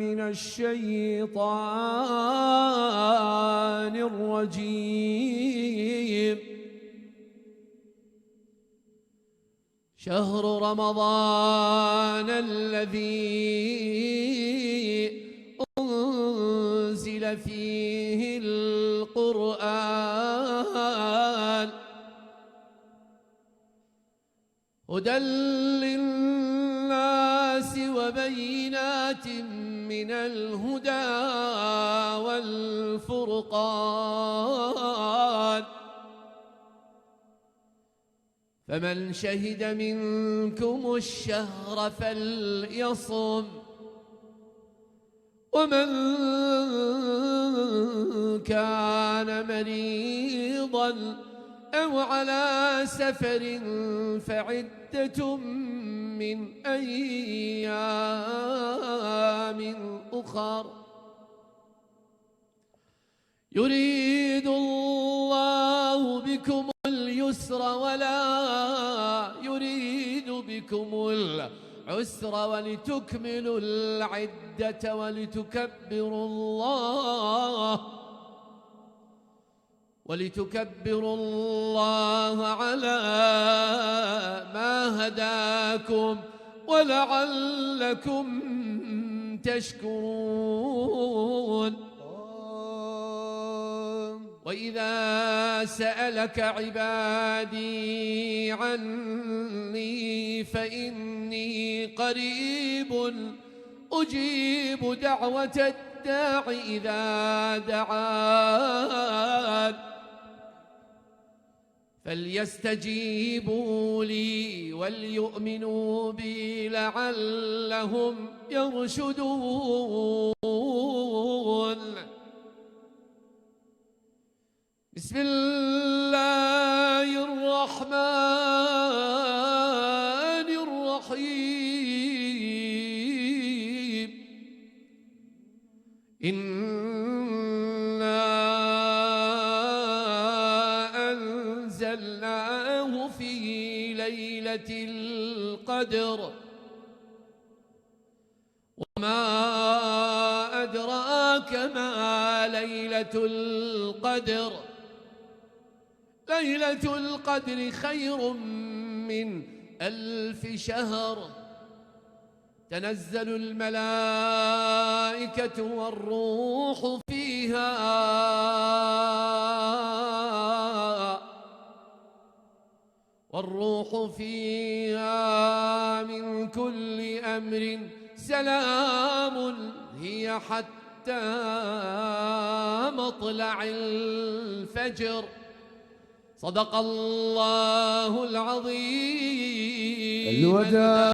من الشيطان الرجيم. شهر رمضان الذي أنزل فيه القرآن هدى للناس وبينات من الهدى والفرقان، فمن شهد منكم الشهر فليصم، ومن كان مريضا أو على سفر فعدة من أيام أخر. يريد الله بكم اليسر ولا يريد بكم العسر ولتكملوا العدة ولتكبروا الله على ما هداكم ولعلكم تشكرون. وإذا سألك عبادي عني فإني قريب أجيب دعوة الداع إذا دعان، فليستجيبوا لي وليؤمنوا بي لعلهم يرشدون. بسم الله الرحمن الرحيم. إنا أنزلناه في ليلة القدر، وما أدراك ما ليلة القدر. ليلة القدر خير من 1000 شهر. تنزل الملائكة والروح فيها من كل أمر سلام هي حتى مطلع الفجر. صدق الله العظيم.